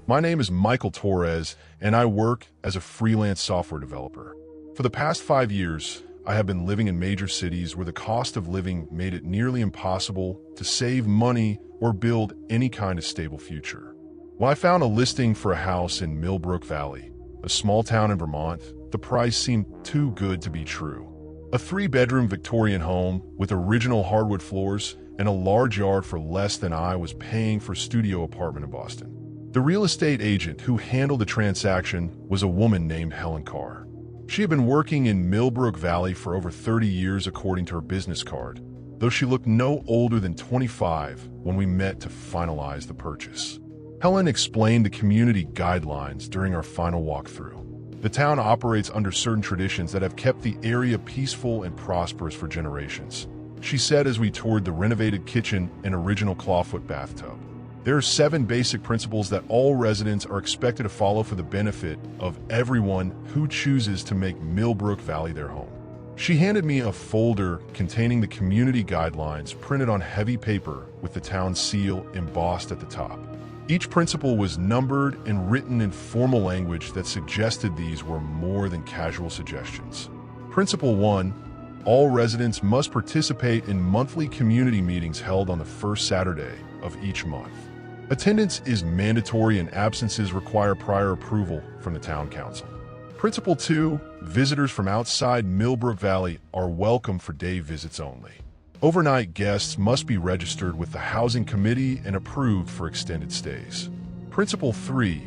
My name is Michael Torres, and I work as a freelance software developer. For the past 5 years, I have been living in major cities where the cost of living made it nearly impossible to save money or build any kind of stable future. When I found a listing for a house in Millbrook Valley, a small town in Vermont, the price seemed too good to be true. A 3-bedroom Victorian home with original hardwood floors and a large yard for less than I was paying for a studio apartment in Boston. The real estate agent who handled the transaction was a woman named Helen Carr. She had been working in Millbrook Valley for over 30 years according to her business card, though she looked no older than 25 when we met to finalize the purchase. Helen explained the community guidelines during our final walkthrough. The town operates under certain traditions that have kept the area peaceful and prosperous for generations, she said as we toured the renovated kitchen and original clawfoot bathtub. There are 7 basic principles that all residents are expected to follow for the benefit of everyone who chooses to make Millbrook Valley their home. She handed me a folder containing the community guidelines printed on heavy paper with the town seal embossed at the top. Each principle was numbered and written in formal language that suggested these were more than casual suggestions. Principle 1. All residents must participate in monthly community meetings held on the first Saturday of each month. Attendance is mandatory and absences require prior approval from the town council. Principle 2. Visitors from outside Millbrook Valley are welcome for day visits only. Overnight guests must be registered with the housing committee and approved for extended stays. Principle 3.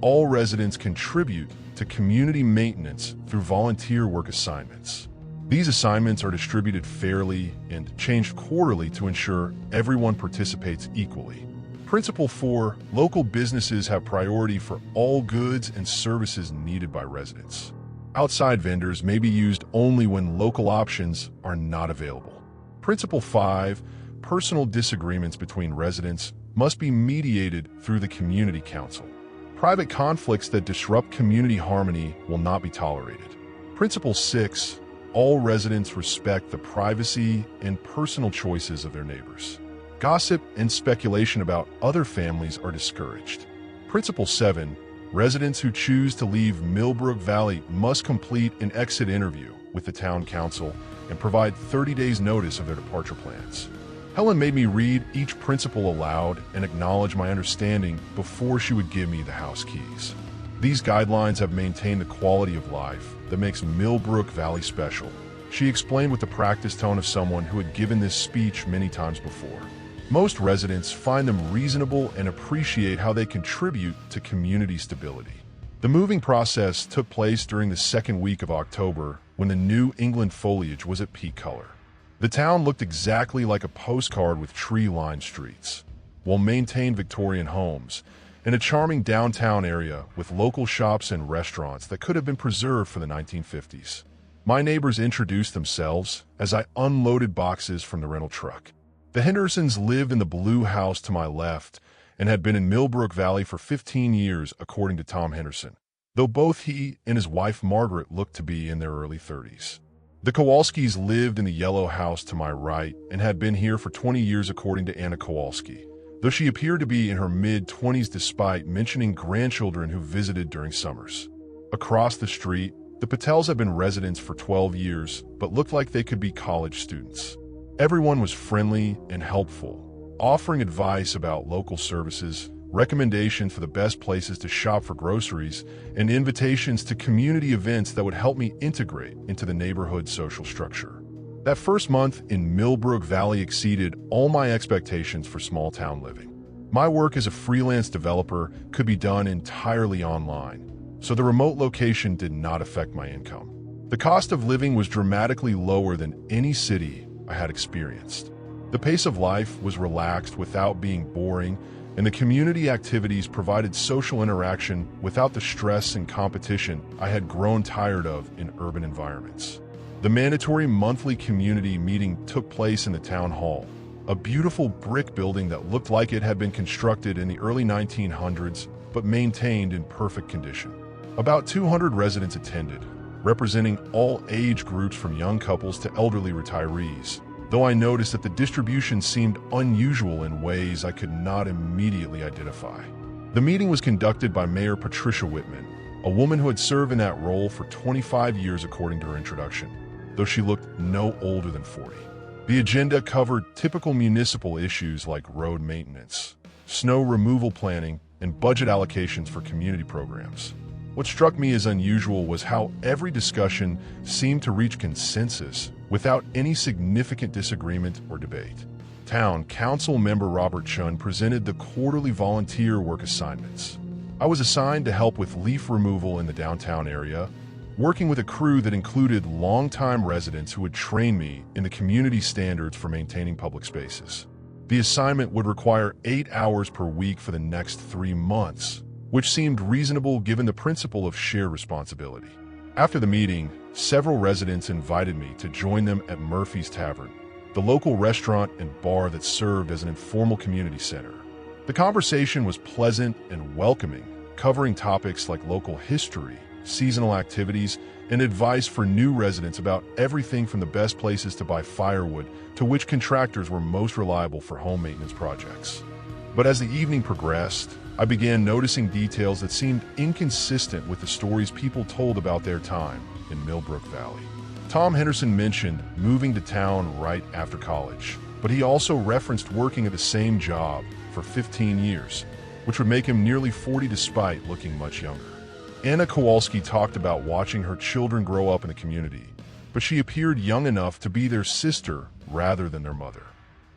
All residents contribute to community maintenance through volunteer work assignments. These assignments are distributed fairly and changed quarterly to ensure everyone participates equally. Principle 4. Local businesses have priority for all goods and services needed by residents. Outside vendors may be used only when local options are not available. Principle 5. Personal disagreements between residents must be mediated through the community council. Private conflicts that disrupt community harmony will not be tolerated. Principle 6. All residents respect the privacy and personal choices of their neighbors. Gossip and speculation about other families are discouraged. Principle 7. Residents who choose to leave Millbrook Valley must complete an exit interview with the town council and provide 30 days notice of their departure plans. Helen made me read each principle aloud and acknowledge my understanding before she would give me the house keys. These guidelines have maintained the quality of life that makes Millbrook Valley special, she explained with the practiced tone of someone who had given this speech many times before. Most residents find them reasonable and appreciate how they contribute to community stability. The moving process took place during the second week of October when the New England foliage was at peak color. The town looked exactly like a postcard with tree-lined streets, well-maintained Victorian homes, and a charming downtown area with local shops and restaurants that could have been preserved for the 1950s. My neighbors introduced themselves as I unloaded boxes from the rental truck. The Hendersons lived in the blue house to my left and had been in Millbrook Valley for 15 years, according to Tom Henderson, though both he and his wife Margaret looked to be in their early 30s. The Kowalskis lived in the yellow house to my right and had been here for 20 years, according to Anna Kowalski, though she appeared to be in her mid-20s despite mentioning grandchildren who visited during summers. Across the street, the Patels had been residents for 12 years, but looked like they could be college students. Everyone was friendly and helpful, offering advice about local services, recommendations for the best places to shop for groceries, and invitations to community events that would help me integrate into the neighborhood social structure. That first month in Millbrook Valley exceeded all my expectations for small-town living. My work as a freelance developer could be done entirely online, so the remote location did not affect my income. The cost of living was dramatically lower than any city I had experienced. The pace of life was relaxed without being boring, and the community activities provided social interaction without the stress and competition I had grown tired of in urban environments. The mandatory monthly community meeting took place in the town hall, a beautiful brick building that looked like it had been constructed in the early 1900s but maintained in perfect condition. About 200 residents attended, representing all age groups from young couples to elderly retirees, though I noticed that the distribution seemed unusual in ways I could not immediately identify. The meeting was conducted by Mayor Patricia Whitman, a woman who had served in that role for 25 years according to her introduction, though she looked no older than 40. The agenda covered typical municipal issues like road maintenance, snow removal planning, and budget allocations for community programs. What struck me as unusual was how every discussion seemed to reach consensus without any significant disagreement or debate. Town Council member Robert Chun presented the quarterly volunteer work assignments. I was assigned to help with leaf removal in the downtown area, working with a crew that included longtime residents who would train me in the community standards for maintaining public spaces. The assignment would require 8 hours per week for the next 3 months, which seemed reasonable given the principle of shared responsibility. After the meeting, several residents invited me to join them at Murphy's Tavern, the local restaurant and bar that served as an informal community center. The conversation was pleasant and welcoming, covering topics like local history, seasonal activities, and advice for new residents about everything from the best places to buy firewood to which contractors were most reliable for home maintenance projects. But as the evening progressed, I began noticing details that seemed inconsistent with the stories people told about their time in Millbrook Valley. Tom Henderson mentioned moving to town right after college, but he also referenced working at the same job for 15 years, which would make him nearly 40 despite looking much younger. Anna Kowalski talked about watching her children grow up in the community, but she appeared young enough to be their sister rather than their mother.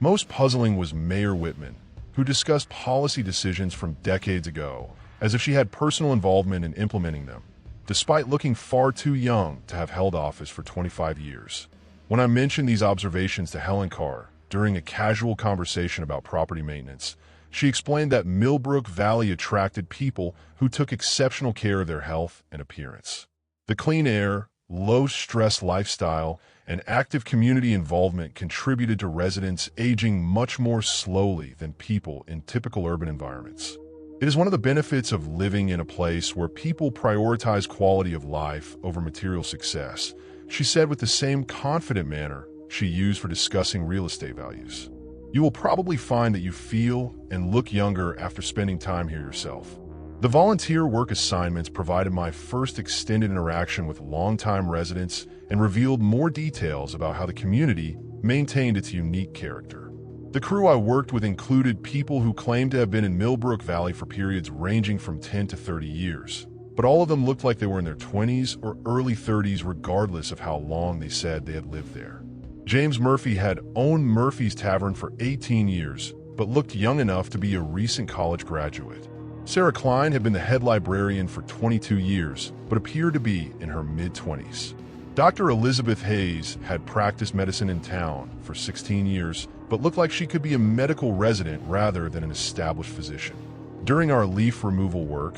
Most puzzling was Mayor Whitman, who discussed policy decisions from decades ago as if she had personal involvement in implementing them, despite looking far too young to have held office for 25 years. When I mentioned these observations to Helen Carr during a casual conversation about property maintenance, she explained that Millbrook Valley attracted people who took exceptional care of their health and appearance. The clean air, low-stress lifestyle, and active community involvement contributed to residents aging much more slowly than people in typical urban environments. It is one of the benefits of living in a place where people prioritize quality of life over material success, she said with the same confident manner she used for discussing real estate values. You will probably find that you feel and look younger after spending time here yourself. The volunteer work assignments provided my first extended interaction with longtime residents and revealed more details about how the community maintained its unique character. The crew I worked with included people who claimed to have been in Millbrook Valley for periods ranging from 10 to 30 years, but all of them looked like they were in their 20s or early 30s regardless of how long they said they had lived there. James Murphy had owned Murphy's Tavern for 18 years, but looked young enough to be a recent college graduate. Sarah Klein had been the head librarian for 22 years, but appeared to be in her mid-20s. Dr. Elizabeth Hayes had practiced medicine in town for 16 years, but looked like she could be a medical resident rather than an established physician. During our leaf removal work,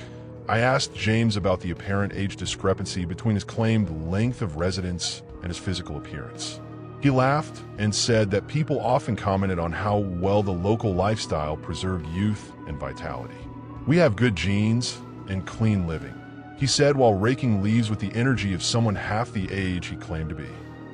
I asked James about the apparent age discrepancy between his claimed length of residence and his physical appearance. He laughed and said that people often commented on how well the local lifestyle preserved youth and vitality. We have good genes and clean living, he said while raking leaves with the energy of someone half the age he claimed to be.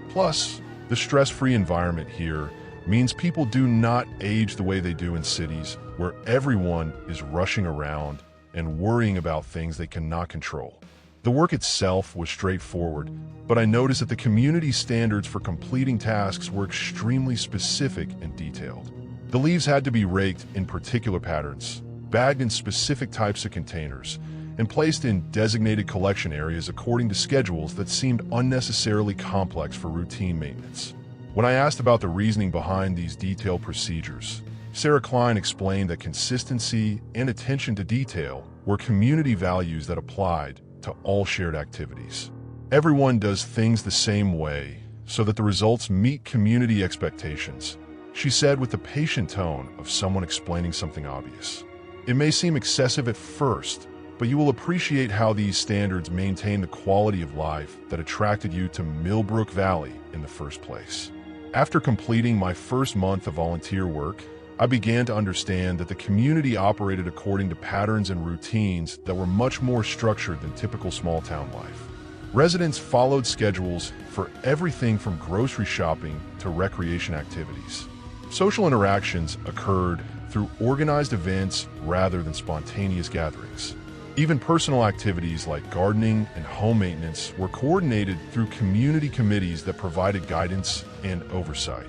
Plus, the stress-free environment here means people do not age the way they do in cities where everyone is rushing around and worrying about things they cannot control. The work itself was straightforward, but I noticed that the community standards for completing tasks were extremely specific and detailed. The leaves had to be raked in particular patterns, bagged in specific types of containers, and placed in designated collection areas according to schedules that seemed unnecessarily complex for routine maintenance. When I asked about the reasoning behind these detailed procedures, Sarah Klein explained that consistency and attention to detail were community values that applied to all shared activities. Everyone does things the same way so that the results meet community expectations, she said with the patient tone of someone explaining something obvious. It may seem excessive at first, but you will appreciate how these standards maintain the quality of life that attracted you to Millbrook Valley in the first place. After completing my first month of volunteer work, I began to understand that the community operated according to patterns and routines that were much more structured than typical small-town life. Residents followed schedules for everything from grocery shopping to recreation activities. Social interactions occurred through organized events rather than spontaneous gatherings. Even personal activities like gardening and home maintenance were coordinated through community committees that provided guidance and oversight.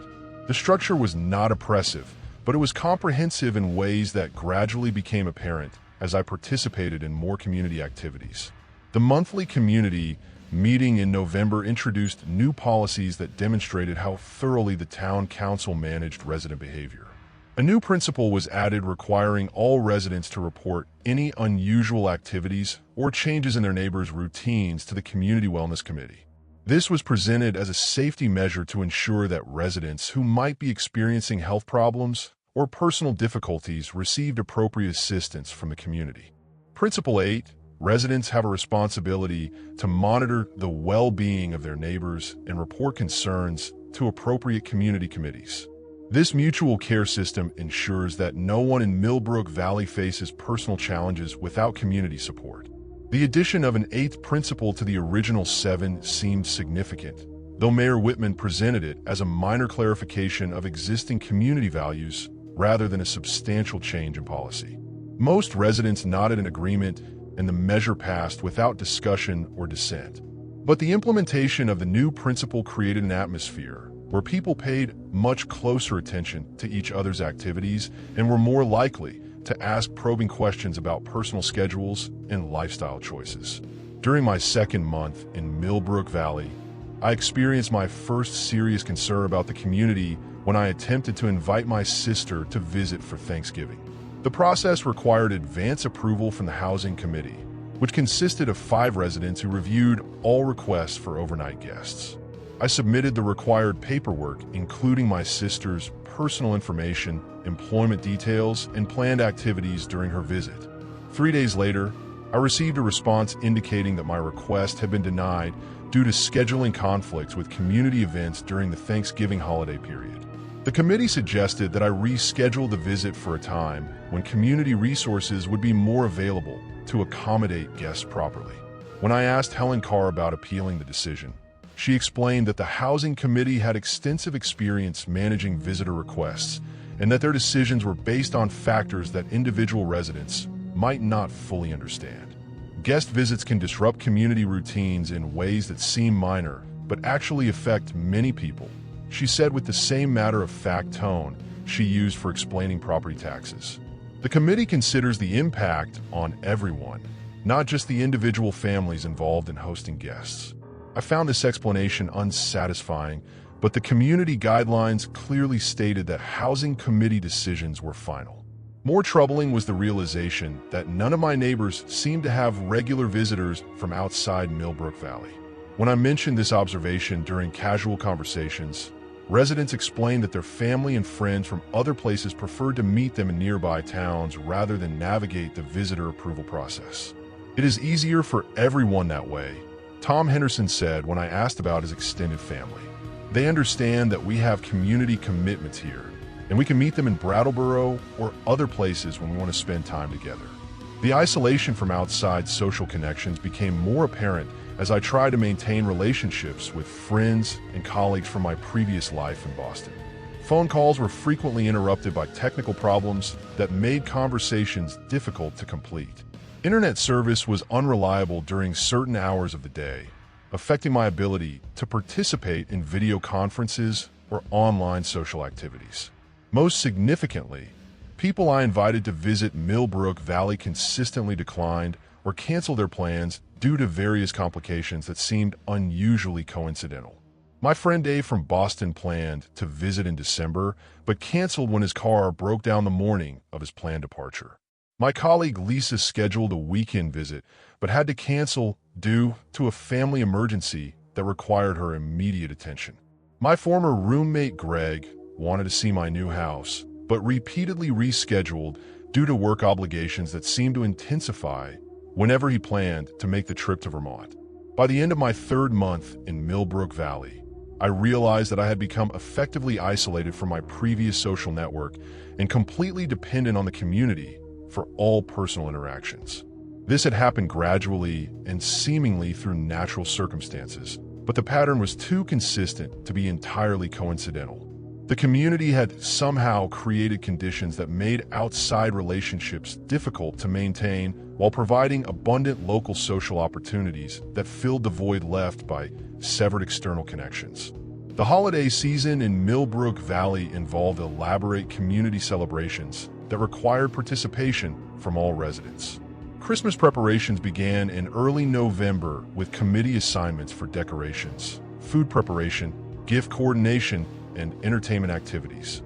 The structure was not oppressive, but it was comprehensive in ways that gradually became apparent as I participated in more community activities. The monthly community meeting in November introduced new policies that demonstrated how thoroughly the town council managed resident behavior. A new principle was added requiring all residents to report any unusual activities or changes in their neighbors' routines to the Community Wellness Committee. This was presented as a safety measure to ensure that residents who might be experiencing health problems or personal difficulties received appropriate assistance from the community. Principle 8. Residents have a responsibility to monitor the well-being of their neighbors and report concerns to appropriate community committees. This mutual care system ensures that no one in Millbrook Valley faces personal challenges without community support. The addition of an 8th principle to the original 7 seemed significant, though Mayor Whitman presented it as a minor clarification of existing community values rather than a substantial change in policy. Most residents nodded in agreement, and the measure passed without discussion or dissent. But the implementation of the new principle created an atmosphere where people paid much closer attention to each other's activities and were more likely to ask probing questions about personal schedules and lifestyle choices. During my second month in Millbrook Valley, I experienced my first serious concern about the community when I attempted to invite my sister to visit for Thanksgiving. The process required advance approval from the Housing Committee, which consisted of 5 residents who reviewed all requests for overnight guests. I submitted the required paperwork, including my sister's personal information, employment details, and planned activities during her visit. 3 days later, I received a response indicating that my request had been denied due to scheduling conflicts with community events during the Thanksgiving holiday period. The committee suggested that I reschedule the visit for a time when community resources would be more available to accommodate guests properly. When I asked Helen Carr about appealing the decision, she explained that the Housing Committee had extensive experience managing visitor requests and that their decisions were based on factors that individual residents might not fully understand. Guest visits can disrupt community routines in ways that seem minor but actually affect many people, she said with the same matter-of-fact tone she used for explaining property taxes. The committee considers the impact on everyone, not just the individual families involved in hosting guests. I found this explanation unsatisfying, but the community guidelines clearly stated that Housing Committee decisions were final. More troubling was the realization that none of my neighbors seemed to have regular visitors from outside Millbrook Valley. When I mentioned this observation during casual conversations, residents explained that their family and friends from other places preferred to meet them in nearby towns rather than navigate the visitor approval process. It is easier for everyone that way, Tom Henderson said when I asked about his extended family. They understand that we have community commitments here, and we can meet them in Brattleboro or other places when we want to spend time together. The isolation from outside social connections became more apparent as I tried to maintain relationships with friends and colleagues from my previous life in Boston. Phone calls were frequently interrupted by technical problems that made conversations difficult to complete. Internet service was unreliable during certain hours of the day, affecting my ability to participate in video conferences or online social activities. Most significantly, people I invited to visit Millbrook Valley consistently declined or canceled their plans due to various complications that seemed unusually coincidental. My friend Dave from Boston planned to visit in December, but canceled when his car broke down the morning of his planned departure. My colleague Lisa scheduled a weekend visit, but had to cancel due to a family emergency that required her immediate attention. My former roommate Greg wanted to see my new house, but repeatedly rescheduled due to work obligations that seemed to intensify whenever he planned to make the trip to Vermont. By the end of my 3rd month in Millbrook Valley, I realized that I had become effectively isolated from my previous social network and completely dependent on the community for all personal interactions. This had happened gradually and seemingly through natural circumstances, but the pattern was too consistent to be entirely coincidental. The community had somehow created conditions that made outside relationships difficult to maintain while providing abundant local social opportunities that filled the void left by severed external connections. The holiday season in Millbrook Valley involved elaborate community celebrations that required participation from all residents. Christmas preparations began in early November with committee assignments for decorations, food preparation, gift coordination, and entertainment activities.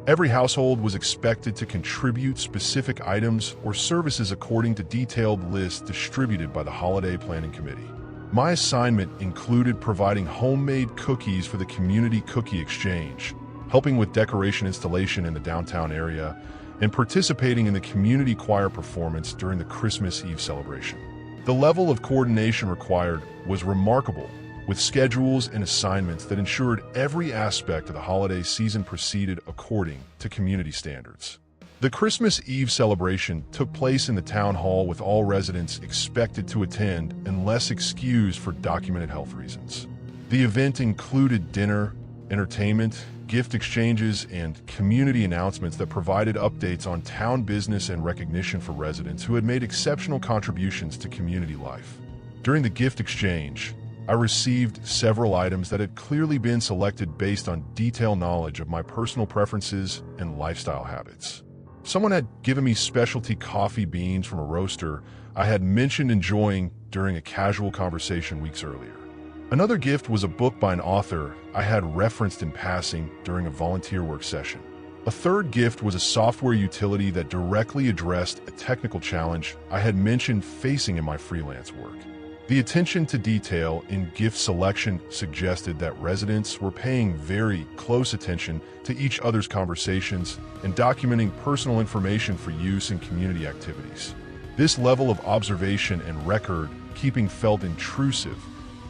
Every household was expected to contribute specific items or services according to detailed lists distributed by the Holiday Planning Committee. My assignment included providing homemade cookies for the community cookie exchange, helping with decoration installation in the downtown area, and participating in the community choir performance during the Christmas Eve celebration. The level of coordination required was remarkable, with schedules and assignments that ensured every aspect of the holiday season proceeded according to community standards. The Christmas Eve celebration took place in the town hall with all residents expected to attend unless excused for documented health reasons. The event included dinner, entertainment, gift exchanges, and community announcements that provided updates on town business and recognition for residents who had made exceptional contributions to community life. During the gift exchange, I received several items that had clearly been selected based on detailed knowledge of my personal preferences and lifestyle habits. Someone had given me specialty coffee beans from a roaster I had mentioned enjoying during a casual conversation weeks earlier. Another gift was a book by an author I had referenced in passing during a volunteer work session. A third gift was a software utility that directly addressed a technical challenge I had mentioned facing in my freelance work. The attention to detail in gift selection suggested that residents were paying very close attention to each other's conversations and documenting personal information for use in community activities. This level of observation and record-keeping felt intrusive,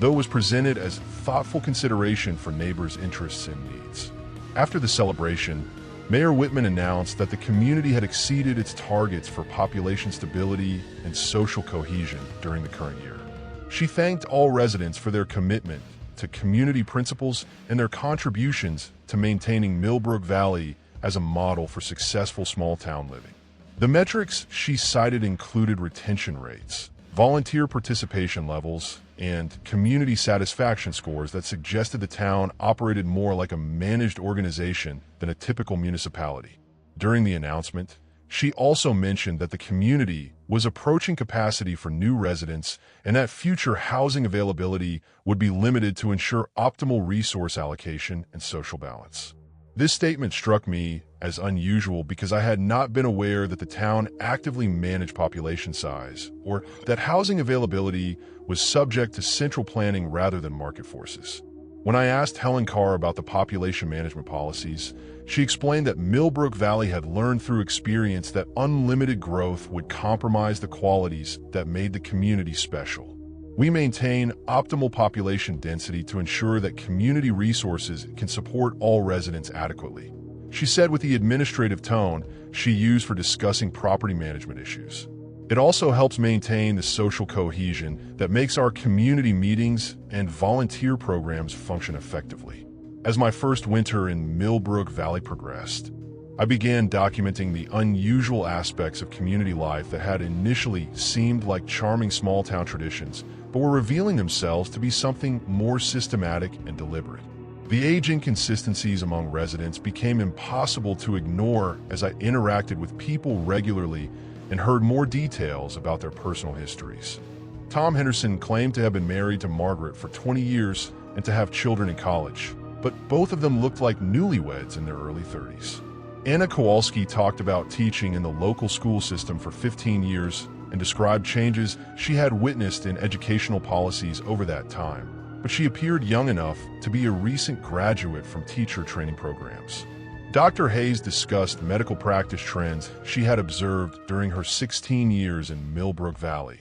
though it was presented as thoughtful consideration for neighbors' interests and needs. After the celebration, Mayor Whitman announced that the community had exceeded its targets for population stability and social cohesion during the current year. She thanked all residents for their commitment to community principles and their contributions to maintaining Millbrook Valley as a model for successful small-town living. The metrics she cited included retention rates, volunteer participation levels, and community satisfaction scores that suggested the town operated more like a managed organization than a typical municipality. During the announcement, she also mentioned that the community was approaching capacity for new residents and that future housing availability would be limited to ensure optimal resource allocation and social balance. This statement struck me as unusual because I had not been aware that the town actively managed population size or that housing availability was subject to central planning rather than market forces. When I asked Helen Carr about the population management policies, she explained that Millbrook Valley had learned through experience that unlimited growth would compromise the qualities that made the community special. We maintain optimal population density to ensure that community resources can support all residents adequately, she said with the administrative tone she used for discussing property management issues. It also helps maintain the social cohesion that makes our community meetings and volunteer programs function effectively. As my first winter in Millbrook Valley progressed, I began documenting the unusual aspects of community life that had initially seemed like charming small-town traditions, but were revealing themselves to be something more systematic and deliberate. The age inconsistencies among residents became impossible to ignore as I interacted with people regularly and heard more details about their personal histories. Tom Henderson claimed to have been married to Margaret for 20 years and to have children in college, but both of them looked like newlyweds in their early 30s. Anna Kowalski talked about teaching in the local school system for 15 years and described changes she had witnessed in educational policies over that time, but she appeared young enough to be a recent graduate from teacher training programs. Dr. Hayes discussed medical practice trends she had observed during her 16 years in Millbrook Valley,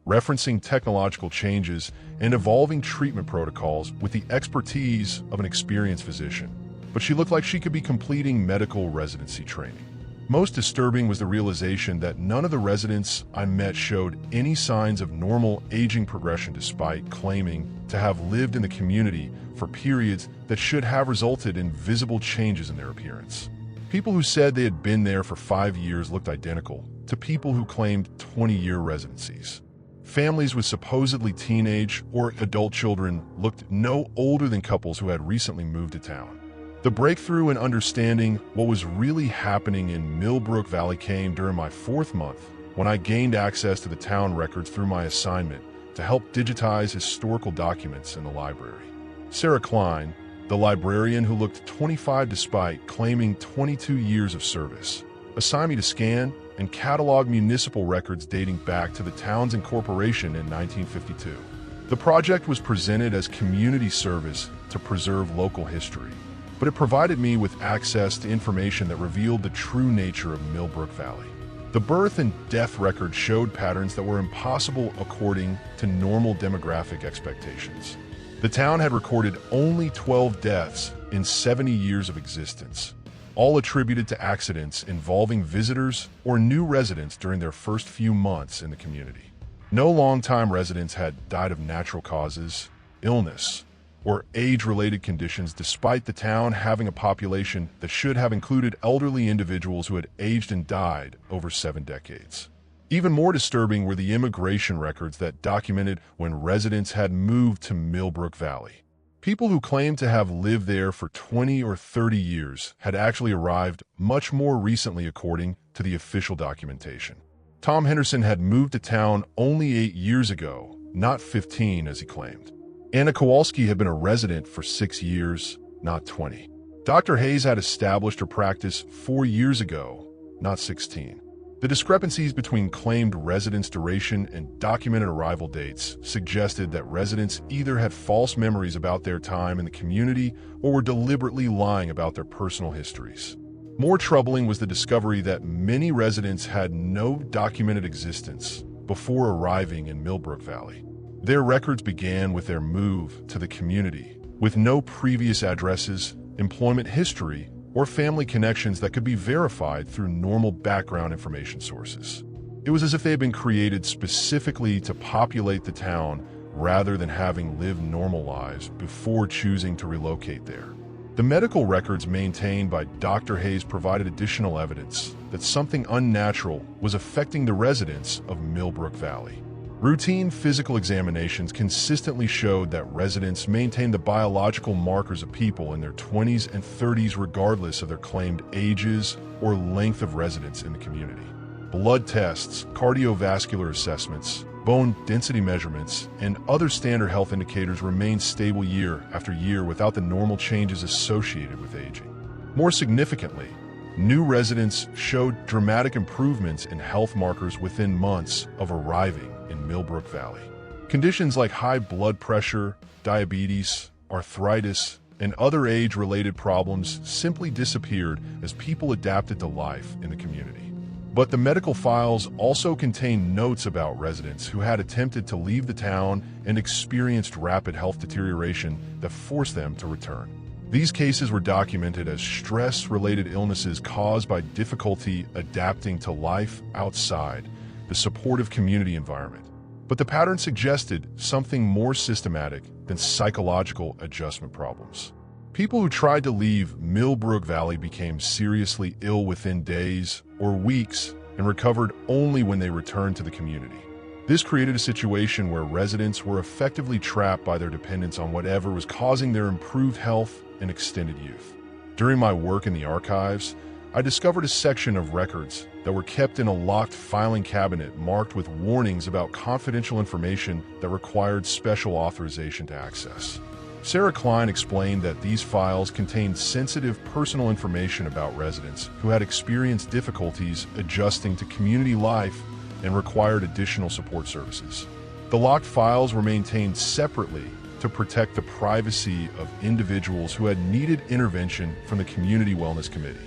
referencing technological changes and evolving treatment protocols with the expertise of an experienced physician, but she looked like she could be completing medical residency training. Most disturbing was the realization that none of the residents I met showed any signs of normal aging progression despite claiming to have lived in the community for periods that should have resulted in visible changes in their appearance. People who said they had been there for 5 years looked identical to people who claimed 20-year residencies. Families with supposedly teenage or adult children looked no older than couples who had recently moved to town. The breakthrough in understanding what was really happening in Millbrook Valley came during my 4th month when I gained access to the town records through my assignment to help digitize historical documents in the library. Sarah Klein, the librarian who looked 25 despite claiming 22 years of service, assigned me to scan and catalog municipal records dating back to the town's incorporation in 1952. The project was presented as community service to preserve local history, but it provided me with access to information that revealed the true nature of Millbrook Valley. The birth and death record showed patterns that were impossible according to normal demographic expectations. The town had recorded only 12 deaths in 70 years of existence, all attributed to accidents involving visitors or new residents during their first few months in the community. No longtime residents had died of natural causes, illness, or age-related conditions, despite the town having a population that should have included elderly individuals who had aged and died over 7 decades. Even more disturbing were the immigration records that documented when residents had moved to Millbrook Valley. People who claimed to have lived there for 20 or 30 years had actually arrived much more recently according to the official documentation. Tom Henderson had moved to town only 8 years ago, not 15 as he claimed. Anna Kowalski had been a resident for 6 years, not 20. Dr. Hayes had established her practice 4 years ago, not 16. The discrepancies between claimed residence duration and documented arrival dates suggested that residents either had false memories about their time in the community or were deliberately lying about their personal histories. More troubling was the discovery that many residents had no documented existence before arriving in Millbrook Valley. Their records began with their move to the community, with no previous addresses, employment history, or family connections that could be verified through normal background information sources. It was as if they had been created specifically to populate the town rather than having lived normal lives before choosing to relocate there. The medical records maintained by Dr. Hayes provided additional evidence that something unnatural was affecting the residents of Millbrook Valley. Routine physical examinations consistently showed that residents maintained the biological markers of people in their 20s and 30s regardless of their claimed ages or length of residence in the community. Blood tests, cardiovascular assessments, bone density measurements, and other standard health indicators remained stable year after year without the normal changes associated with aging. More significantly, new residents showed dramatic improvements in health markers within months of arriving in Millbrook Valley. Conditions like high blood pressure, diabetes, arthritis, and other age-related problems simply disappeared as people adapted to life in the community. But the medical files also contained notes about residents who had attempted to leave the town and experienced rapid health deterioration that forced them to return. These cases were documented as stress-related illnesses caused by difficulty adapting to life outside the supportive community environment. But the pattern suggested something more systematic than psychological adjustment problems. People who tried to leave Millbrook Valley became seriously ill within days or weeks and recovered only when they returned to the community. This created a situation where residents were effectively trapped by their dependence on whatever was causing their improved health and extended youth. During my work in the archives, I discovered a section of records that were kept in a locked filing cabinet marked with warnings about confidential information that required special authorization to access. Sarah Klein explained that these files contained sensitive personal information about residents who had experienced difficulties adjusting to community life and required additional support services. The locked files were maintained separately to protect the privacy of individuals who had needed intervention from the Community Wellness Committee.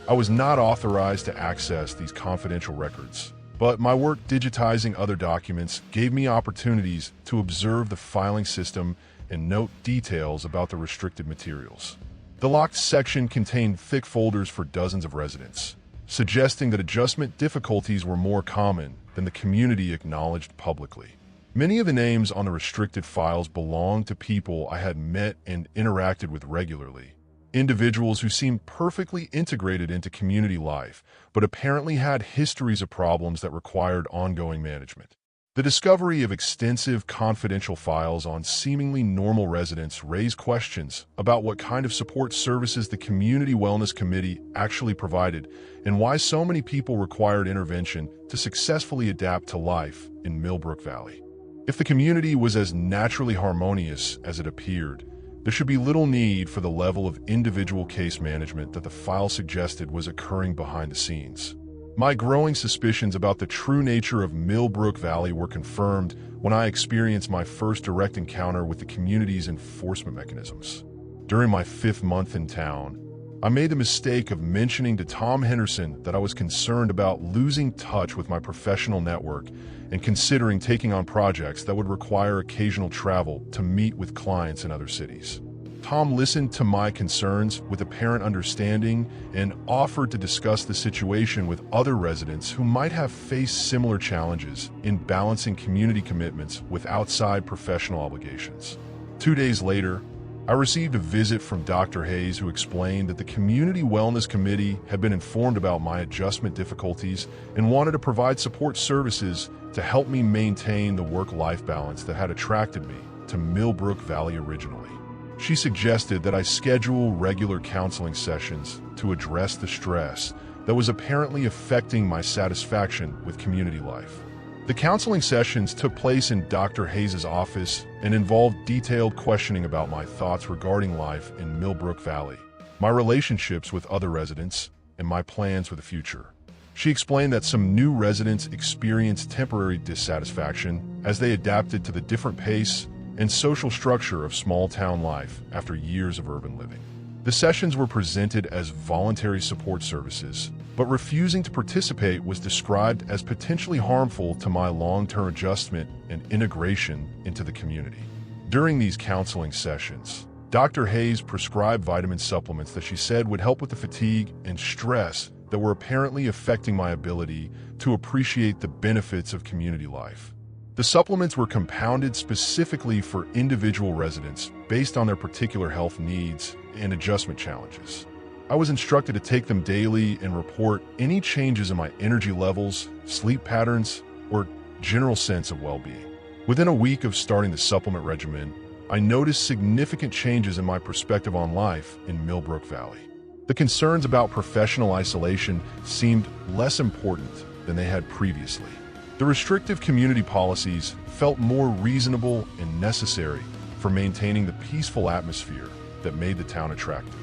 I was not authorized to access these confidential records, but my work digitizing other documents gave me opportunities to observe the filing system and note details about the restricted materials. The locked section contained thick folders for dozens of residents, suggesting that adjustment difficulties were more common than the community acknowledged publicly. Many of the names on the restricted files belonged to people I had met and interacted with regularly. Individuals who seemed perfectly integrated into community life, but apparently had histories of problems that required ongoing management. The discovery of extensive confidential files on seemingly normal residents raised questions about what kind of support services the Community Wellness Committee actually provided and why so many people required intervention to successfully adapt to life in Millbrook Valley. If the community was as naturally harmonious as it appeared, there should be little need for the level of individual case management that the file suggested was occurring behind the scenes. My growing suspicions about the true nature of Millbrook Valley were confirmed when I experienced my first direct encounter with the community's enforcement mechanisms. During my 5th month in town, I made the mistake of mentioning to Tom Henderson that I was concerned about losing touch with my professional network and considering taking on projects that would require occasional travel to meet with clients in other cities. Tom listened to my concerns with apparent understanding and offered to discuss the situation with other residents who might have faced similar challenges in balancing community commitments with outside professional obligations. 2 days later, I received a visit from Dr. Hayes, who explained that the Community Wellness Committee had been informed about my adjustment difficulties and wanted to provide support services to help me maintain the work-life balance that had attracted me to Millbrook Valley originally. She suggested that I schedule regular counseling sessions to address the stress that was apparently affecting my satisfaction with community life. The counseling sessions took place in Dr. Hayes' office and involved detailed questioning about my thoughts regarding life in Millbrook Valley, my relationships with other residents, and my plans for the future. She explained that some new residents experienced temporary dissatisfaction as they adapted to the different pace and social structure of small-town life after years of urban living. The sessions were presented as voluntary support services, but refusing to participate was described as potentially harmful to my long-term adjustment and integration into the community. During these counseling sessions, Dr. Hayes prescribed vitamin supplements that she said would help with the fatigue and stress that were apparently affecting my ability to appreciate the benefits of community life. The supplements were compounded specifically for individual residents based on their particular health needs and adjustment challenges. I was instructed to take them daily and report any changes in my energy levels, sleep patterns, or general sense of well-being. Within a week of starting the supplement regimen, I noticed significant changes in my perspective on life in Millbrook Valley. The concerns about professional isolation seemed less important than they had previously. The restrictive community policies felt more reasonable and necessary for maintaining the peaceful atmosphere that made the town attractive.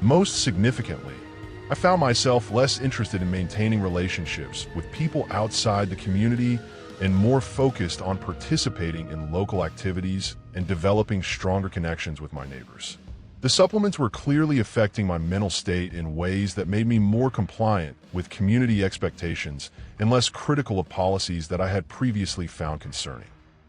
Most significantly, I found myself less interested in maintaining relationships with people outside the community and more focused on participating in local activities and developing stronger connections with my neighbors. The supplements were clearly affecting my mental state in ways that made me more compliant with community expectations and less critical of policies that I had previously found concerning.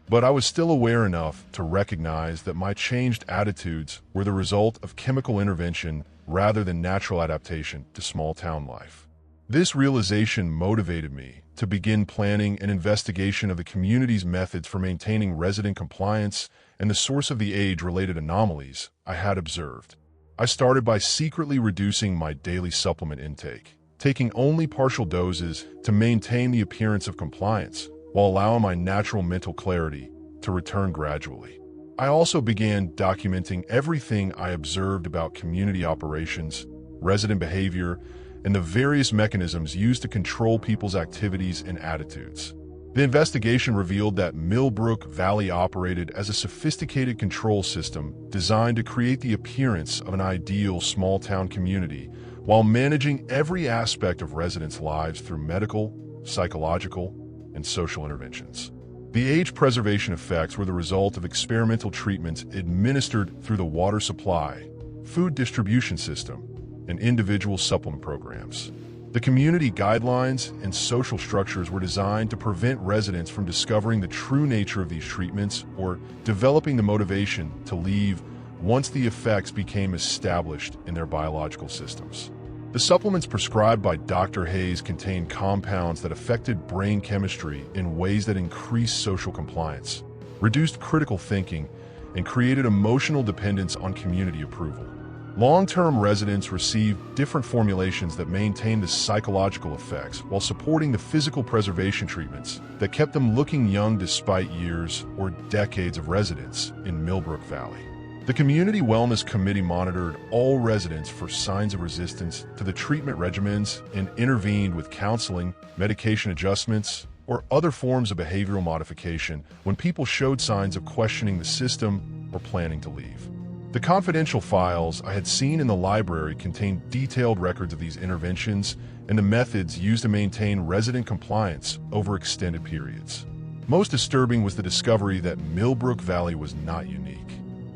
But I was still aware enough to recognize that my changed attitudes were the result of chemical intervention rather than natural adaptation to small-town life. This realization motivated me to begin planning an investigation of the community's methods for maintaining resident compliance and the source of the age-related anomalies I had observed. I started by secretly reducing my daily supplement intake, taking only partial doses to maintain the appearance of compliance, while allowing my natural mental clarity to return gradually. I also began documenting everything I observed about community operations, resident behavior, and the various mechanisms used to control people's activities and attitudes. The investigation revealed that Millbrook Valley operated as a sophisticated control system designed to create the appearance of an ideal small-town community while managing every aspect of residents' lives through medical, psychological, and social interventions. The age preservation effects were the result of experimental treatments administered through the water supply, food distribution system, and individual supplement programs. The community guidelines and social structures were designed to prevent residents from discovering the true nature of these treatments or developing the motivation to leave once the effects became established in their biological systems. The supplements prescribed by Dr. Hayes contained compounds that affected brain chemistry in ways that increased social compliance, reduced critical thinking, and created emotional dependence on community approval. Long-term residents received different formulations that maintained the psychological effects while supporting the physical preservation treatments that kept them looking young despite years or decades of residence in Millbrook Valley. The Community Wellness Committee monitored all residents for signs of resistance to the treatment regimens and intervened with counseling, medication adjustments, or other forms of behavioral modification when people showed signs of questioning the system or planning to leave. The confidential files I had seen in the library contained detailed records of these interventions and the methods used to maintain resident compliance over extended periods. Most disturbing was the discovery that Millbrook Valley was not unique.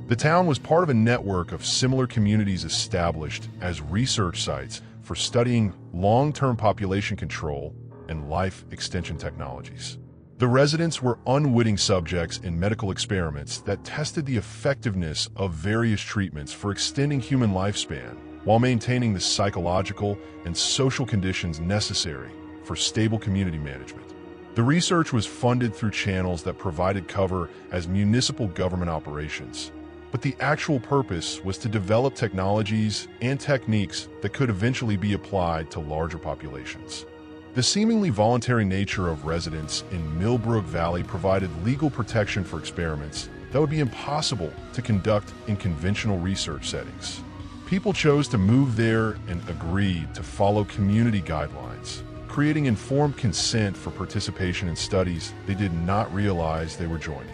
The town was part of a network of similar communities established as research sites for studying long-term population control and life extension technologies. The residents were unwitting subjects in medical experiments that tested the effectiveness of various treatments for extending human lifespan while maintaining the psychological and social conditions necessary for stable community management. The research was funded through channels that provided cover as municipal government operations, but the actual purpose was to develop technologies and techniques that could eventually be applied to larger populations. The seemingly voluntary nature of residents in Millbrook Valley provided legal protection for experiments that would be impossible to conduct in conventional research settings. People chose to move there and agreed to follow community guidelines, creating informed consent for participation in studies they did not realize they were joining.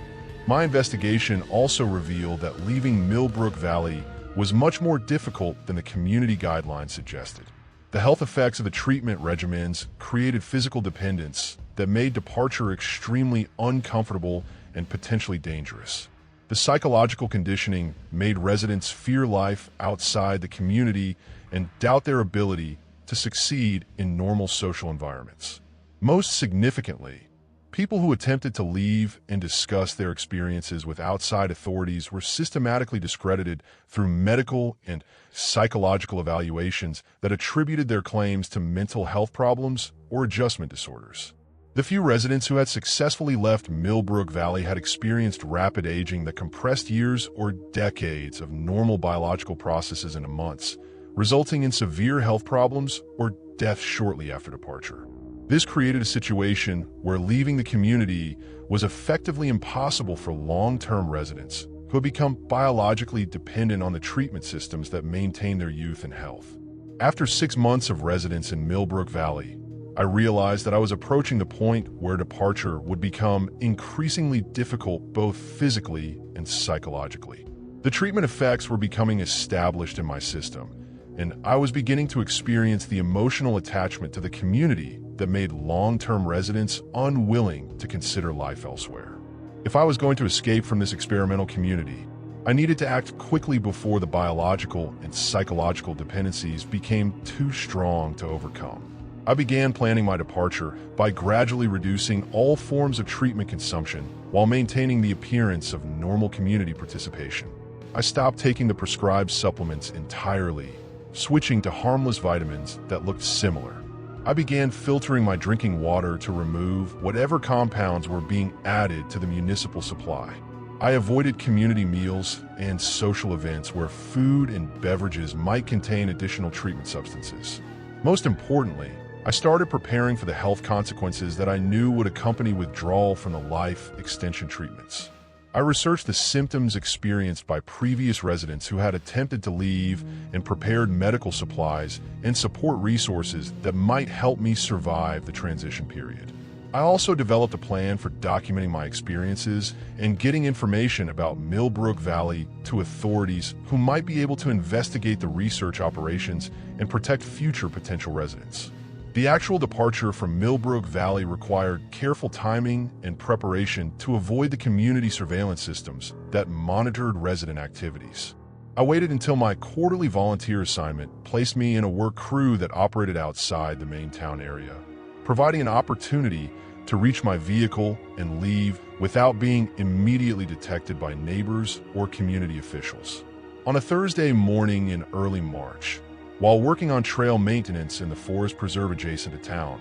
My investigation also revealed that leaving Millbrook Valley was much more difficult than the community guidelines suggested. The health effects of the treatment regimens created physical dependence that made departure extremely uncomfortable and potentially dangerous. The psychological conditioning made residents fear life outside the community and doubt their ability to succeed in normal social environments. Most significantly, people who attempted to leave and discuss their experiences with outside authorities were systematically discredited through medical and psychological evaluations that attributed their claims to mental health problems or adjustment disorders. The few residents who had successfully left Millbrook Valley had experienced rapid aging that compressed years or decades of normal biological processes into months, resulting in severe health problems or death shortly after departure. This created a situation where leaving the community was effectively impossible for long-term residents who had become biologically dependent on the treatment systems that maintain their youth and health. After 6 months of residence in Millbrook Valley, I realized that I was approaching the point where departure would become increasingly difficult both physically and psychologically. The treatment effects were becoming established in my system, and I was beginning to experience the emotional attachment to the community that made long-term residents unwilling to consider life elsewhere. If I was going to escape from this experimental community, I needed to act quickly before the biological and psychological dependencies became too strong to overcome. I began planning my departure by gradually reducing all forms of treatment consumption while maintaining the appearance of normal community participation. I stopped taking the prescribed supplements entirely, switching to harmless vitamins that looked similar. I began filtering my drinking water to remove whatever compounds were being added to the municipal supply. I avoided community meals and social events where food and beverages might contain additional treatment substances. Most importantly, I started preparing for the health consequences that I knew would accompany withdrawal from the life extension treatments. I researched the symptoms experienced by previous residents who had attempted to leave and prepared medical supplies and support resources that might help me survive the transition period. I also developed a plan for documenting my experiences and getting information about Millbrook Valley to authorities who might be able to investigate the research operations and protect future potential residents. The actual departure from Millbrook Valley required careful timing and preparation to avoid the community surveillance systems that monitored resident activities. I waited until my quarterly volunteer assignment placed me in a work crew that operated outside the main town area, providing an opportunity to reach my vehicle and leave without being immediately detected by neighbors or community officials. On a Thursday morning in early March, While working on trail maintenance in the forest preserve adjacent to town,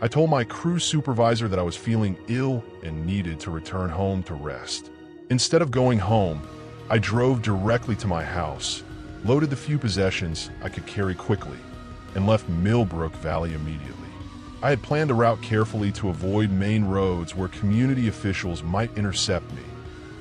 I told my crew supervisor that I was feeling ill and needed to return home to rest. Instead of going home, I drove directly to my house, loaded the few possessions I could carry quickly, and left Millbrook Valley immediately. I had planned a route carefully to avoid main roads where community officials might intercept me,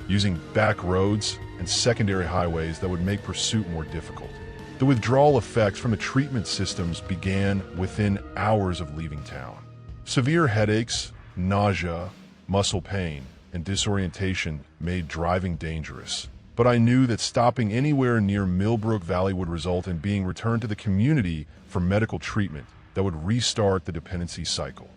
using back roads and secondary highways that would make pursuit more difficult. The withdrawal effects from the treatment systems began within hours of leaving town. Severe headaches, nausea, muscle pain, and disorientation made driving dangerous. But I knew that stopping anywhere near Millbrook Valley would result in being returned to the community for medical treatment that would restart the dependency cycle.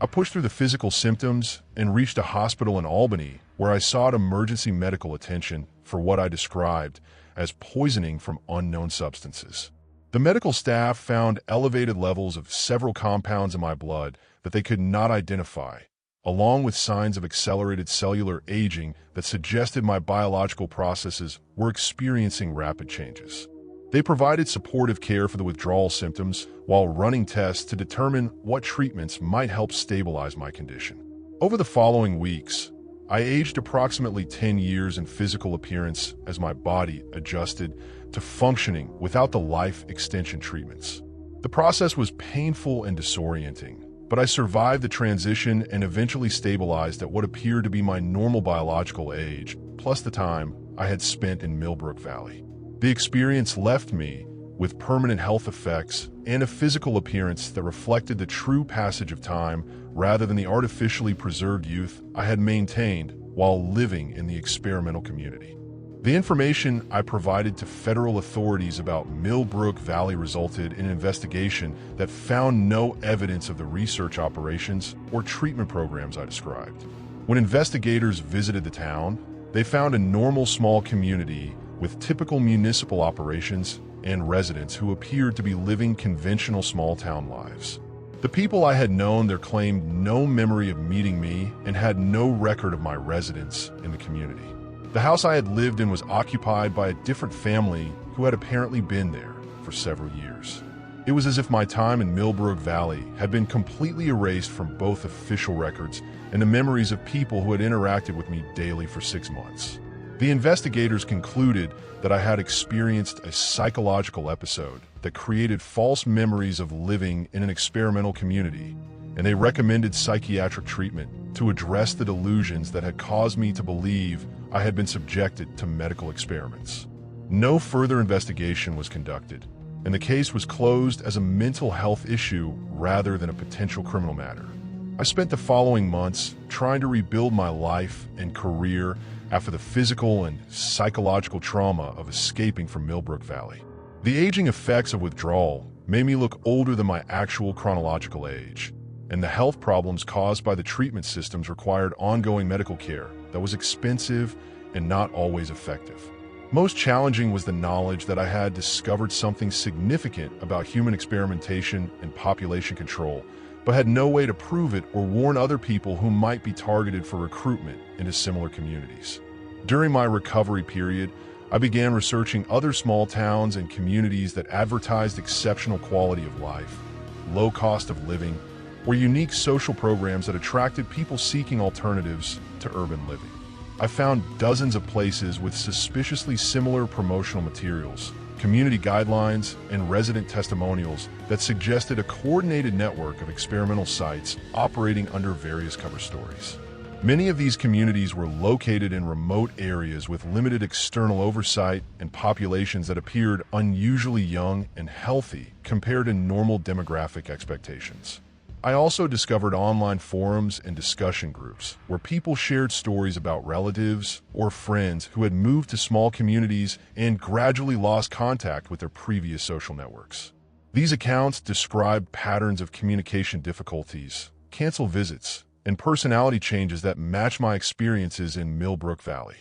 I pushed through the physical symptoms and reached a hospital in Albany where I sought emergency medical attention for what I described as poisoning from unknown substances. The medical staff found elevated levels of several compounds in my blood that they could not identify, along with signs of accelerated cellular aging that suggested my biological processes were experiencing rapid changes. They provided supportive care for the withdrawal symptoms while running tests to determine what treatments might help stabilize my condition. Over the following weeks, I aged approximately 10 years in physical appearance as my body adjusted to functioning without the life extension treatments. The process was painful and disorienting, but I survived the transition and eventually stabilized at what appeared to be my normal biological age, plus the time I had spent in Millbrook Valley. The experience left me with permanent health effects and a physical appearance that reflected the true passage of time rather than the artificially preserved youth I had maintained while living in the experimental community. The information I provided to federal authorities about Millbrook Valley resulted in an investigation that found no evidence of the research operations or treatment programs I described. When investigators visited the town, they found a normal small community with typical municipal operations and residents who appeared to be living conventional small-town lives. The people I had known there claimed no memory of meeting me and had no record of my residence in the community. The house I had lived in was occupied by a different family who had apparently been there for several years. It was as if my time in Millbrook Valley had been completely erased from both official records and the memories of people who had interacted with me daily for 6 months. The investigators concluded that I had experienced a psychological episode that created false memories of living in an experimental community, and they recommended psychiatric treatment to address the delusions that had caused me to believe I had been subjected to medical experiments. No further investigation was conducted, and the case was closed as a mental health issue rather than a potential criminal matter. I spent the following months trying to rebuild my life and career after the physical and psychological trauma of escaping from Millbrook Valley. The aging effects of withdrawal made me look older than my actual chronological age, and the health problems caused by the treatment systems required ongoing medical care that was expensive and not always effective. Most challenging was the knowledge that I had discovered something significant about human experimentation and population control, but had no way to prove it or warn other people who might be targeted for recruitment into similar communities. During my recovery period, I began researching other small towns and communities that advertised exceptional quality of life, low cost of living, or unique social programs that attracted people seeking alternatives to urban living. I found dozens of places with suspiciously similar promotional materials, community guidelines, and resident testimonials that suggested a coordinated network of experimental sites operating under various cover stories. Many of these communities were located in remote areas with limited external oversight and populations that appeared unusually young and healthy compared to normal demographic expectations. I also discovered online forums and discussion groups where people shared stories about relatives or friends who had moved to small communities and gradually lost contact with their previous social networks. These accounts described patterns of communication difficulties, canceled visits, and personality changes that match my experiences in Millbrook Valley.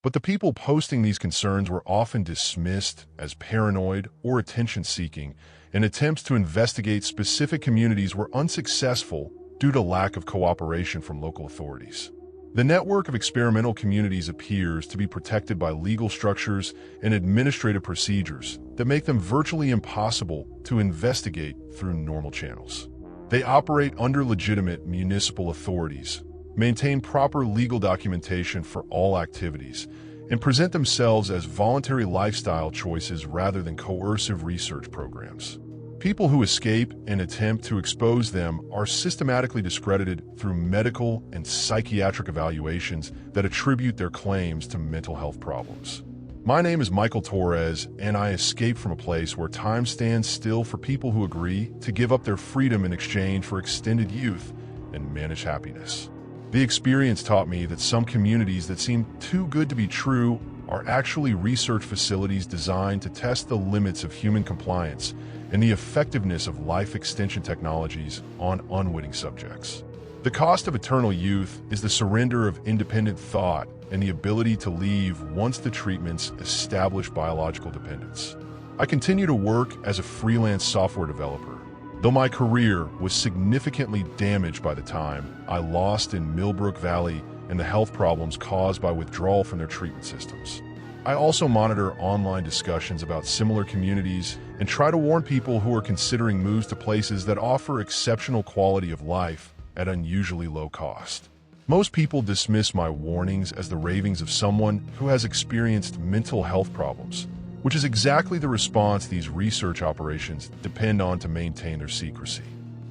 But the people posting these concerns were often dismissed as paranoid or attention-seeking, and attempts to investigate specific communities were unsuccessful due to lack of cooperation from local authorities. The network of experimental communities appears to be protected by legal structures and administrative procedures that make them virtually impossible to investigate through normal channels. They operate under legitimate municipal authorities, maintain proper legal documentation for all activities, and present themselves as voluntary lifestyle choices rather than coercive research programs. People who escape and attempt to expose them are systematically discredited through medical and psychiatric evaluations that attribute their claims to mental health problems. My name is Michael Torres, and I escaped from a place where time stands still for people who agree to give up their freedom in exchange for extended youth and managed happiness. The experience taught me that some communities that seem too good to be true are actually research facilities designed to test the limits of human compliance and the effectiveness of life extension technologies on unwitting subjects. The cost of eternal youth is the surrender of independent thought and the ability to leave once the treatments establish biological dependence. I continue to work as a freelance software developer, though my career was significantly damaged by the time I lost in Millbrook Valley and the health problems caused by withdrawal from their treatment systems. I also monitor online discussions about similar communities and try to warn people who are considering moves to places that offer exceptional quality of life at unusually low cost. Most people dismiss my warnings as the ravings of someone who has experienced mental health problems, which is exactly the response these research operations depend on to maintain their secrecy.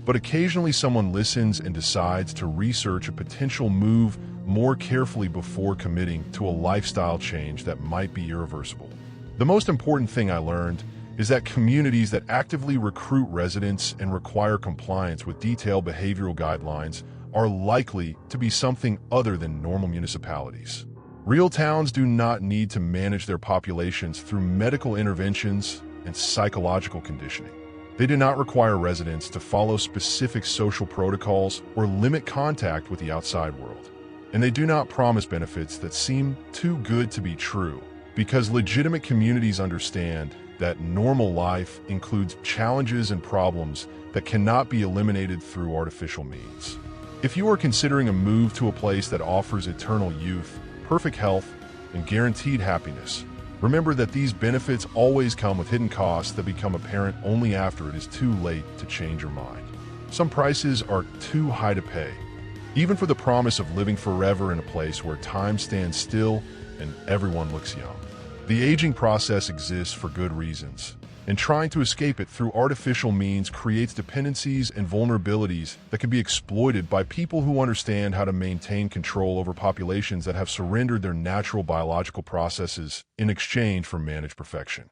But occasionally someone listens and decides to research a potential move more carefully before committing to a lifestyle change that might be irreversible. The most important thing I learned is that communities that actively recruit residents and require compliance with detailed behavioral guidelines are likely to be something other than normal municipalities. Real towns do not need to manage their populations through medical interventions and psychological conditioning. They do not require residents to follow specific social protocols or limit contact with the outside world. And they do not promise benefits that seem too good to be true, because legitimate communities understand that normal life includes challenges and problems that cannot be eliminated through artificial means. If you are considering a move to a place that offers eternal youth, perfect health, and guaranteed happiness, remember that these benefits always come with hidden costs that become apparent only after it is too late to change your mind. Some prices are too high to pay, even for the promise of living forever in a place where time stands still and everyone looks young. The aging process exists for good reasons, and trying to escape it through artificial means creates dependencies and vulnerabilities that can be exploited by people who understand how to maintain control over populations that have surrendered their natural biological processes in exchange for managed perfection.